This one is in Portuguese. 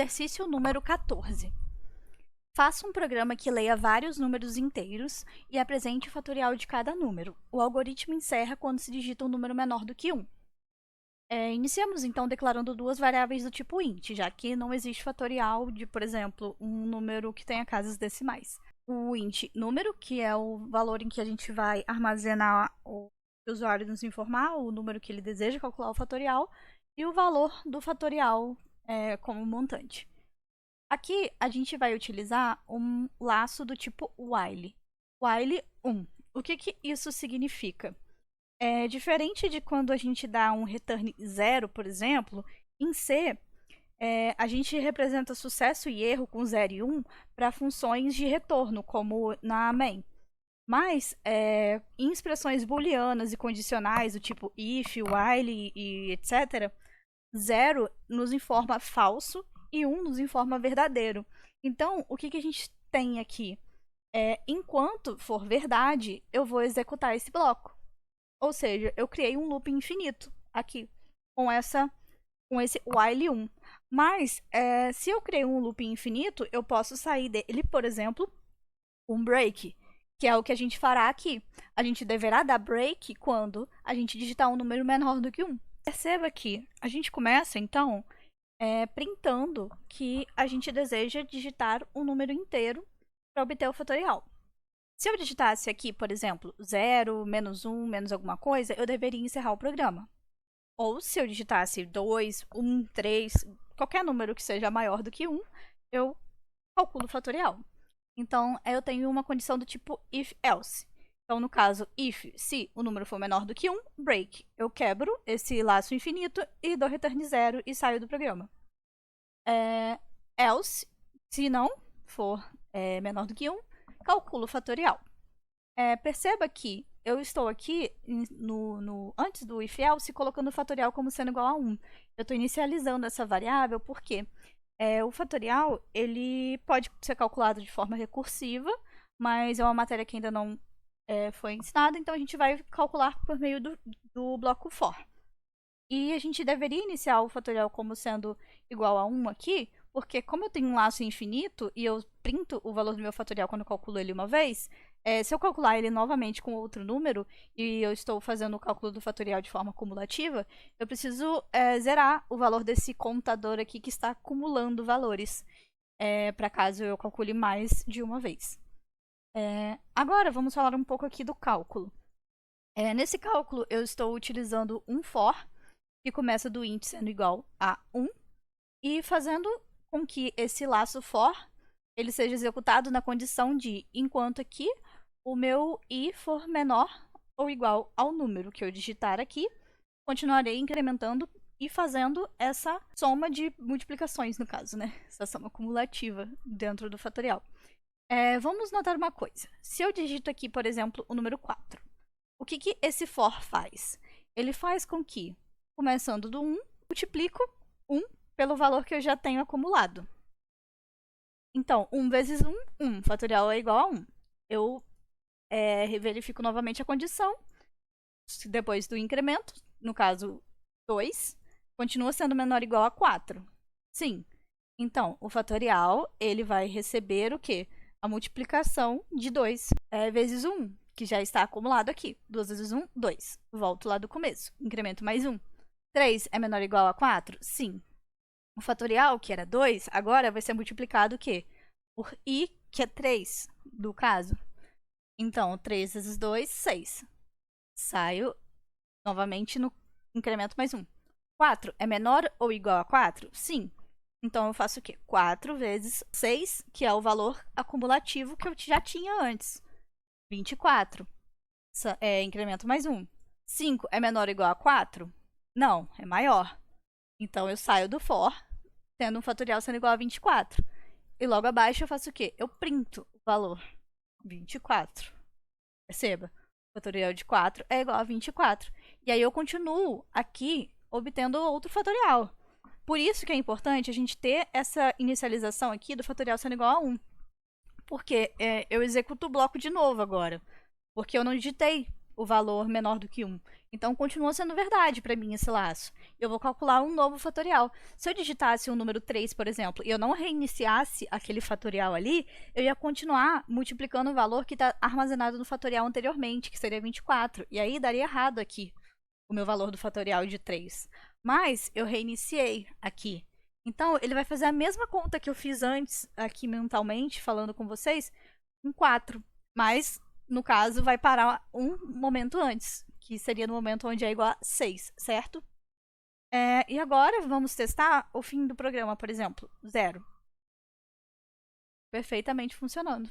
Exercício número 14. Faça um programa que leia vários números inteiros e apresente o fatorial de cada número. O algoritmo encerra quando se digita um número menor do que 1. Iniciamos então declarando duas variáveis do tipo int, já que não existe fatorial de, por exemplo, um número que tenha casas decimais. O int número, que é o valor em que a gente vai armazenar o usuário nos informar, o número que ele deseja calcular o fatorial, e o valor do fatorial como montante. Aqui a gente vai utilizar um laço do tipo while. While 1. O que isso significa? Diferente de quando a gente dá um return 0, por exemplo, em C, a gente representa sucesso e erro com 0 e 1 para funções de retorno, como na main. Mas, em expressões booleanas e condicionais, do tipo if, while e etc., 0 nos informa falso e 1 nos informa verdadeiro. Então, o que a gente tem aqui? Enquanto for verdade, eu vou executar esse bloco. Ou seja, eu criei um loop infinito aqui, com esse while 1. Mas, se eu criei um loop infinito, eu posso sair dele, por exemplo, um break, que é o que a gente fará aqui. A gente deverá dar break quando a gente digitar um número menor do que 1. Perceba que a gente começa, então, printando que a gente deseja digitar um número inteiro para obter o fatorial. Se eu digitasse aqui, por exemplo, 0, menos 1, menos alguma coisa, eu deveria encerrar o programa. Ou se eu digitasse 2, 1, 3, qualquer número que seja maior do que 1, eu calculo o fatorial. Então, eu tenho uma condição do tipo if-else. Então, no caso, se o número for menor do que 1, break. Eu quebro esse laço infinito e dou return 0 e saio do programa. Else, se não for menor do que 1, calculo o fatorial. Perceba que eu estou aqui, antes do if-else, colocando o fatorial como sendo igual a 1. Eu estou inicializando essa variável porque o fatorial ele pode ser calculado de forma recursiva, mas é uma matéria que ainda não foi ensinada, então a gente vai calcular por meio do bloco for. E a gente deveria iniciar o fatorial como sendo igual a 1 aqui, porque como eu tenho um laço infinito e eu printo o valor do meu fatorial quando eu calculo ele uma vez, se eu calcular ele novamente com outro número e eu estou fazendo o cálculo do fatorial de forma cumulativa, eu preciso zerar o valor desse contador aqui que está acumulando valores, para caso eu calcule mais de uma vez. Agora vamos falar um pouco aqui do cálculo. Nesse cálculo eu estou utilizando um for, que começa do int sendo igual a 1, e fazendo com que esse laço for ele seja executado na condição de enquanto aqui o meu i for menor ou igual ao número que eu digitar aqui, continuarei incrementando e fazendo essa soma de multiplicações, no caso, né? Essa soma cumulativa dentro do fatorial. Vamos notar uma coisa. Se eu digito aqui, por exemplo, o número 4, o que esse for faz? Ele faz com que, começando do 1, multiplico 1 pelo valor que eu já tenho acumulado. Então, 1 vezes 1, 1. Fatorial é igual a 1. Eu verifico novamente a condição. Depois do incremento, no caso 2, continua sendo menor ou igual a 4. Sim. Então, o fatorial ele vai receber o quê? A multiplicação de 2 vezes 1, que já está acumulado aqui. 2 vezes 1, 2. Volto lá do começo. Incremento mais 1. 3 é menor ou igual a 4? Sim. O fatorial, que era 2, agora vai ser multiplicado o quê? Por i, que é 3, do caso. Então, 3 vezes 2, 6. Saio novamente no incremento mais 1. 4 é menor ou igual a 4? Sim. Então, eu faço o quê? 4 vezes 6, que é o valor acumulativo que eu já tinha antes. 24. Incremento mais 1. 5 é menor ou igual a 4? Não, é maior. Então, eu saio do for, tendo um fatorial sendo igual a 24. E logo abaixo eu faço o quê? Eu printo o valor 24. Perceba, o fatorial de 4 é igual a 24. E aí eu continuo aqui obtendo outro fatorial. Por isso que é importante a gente ter essa inicialização aqui do fatorial sendo igual a 1. Porque eu executo o bloco de novo agora. Porque eu não digitei o valor menor do que 1. Então, continua sendo verdade para mim esse laço. Eu vou calcular um novo fatorial. Se eu digitasse um número 3, por exemplo, e eu não reiniciasse aquele fatorial ali, eu ia continuar multiplicando o valor que está armazenado no fatorial anteriormente, que seria 24. E aí daria errado aqui o meu valor do fatorial de 3. Mas eu reiniciei aqui. Então, ele vai fazer a mesma conta que eu fiz antes, aqui mentalmente, falando com vocês, com 4. Mas, no caso, vai parar um momento antes, que seria no momento onde é igual a 6, certo? E agora, vamos testar o fim do programa, por exemplo, 0. Perfeitamente funcionando.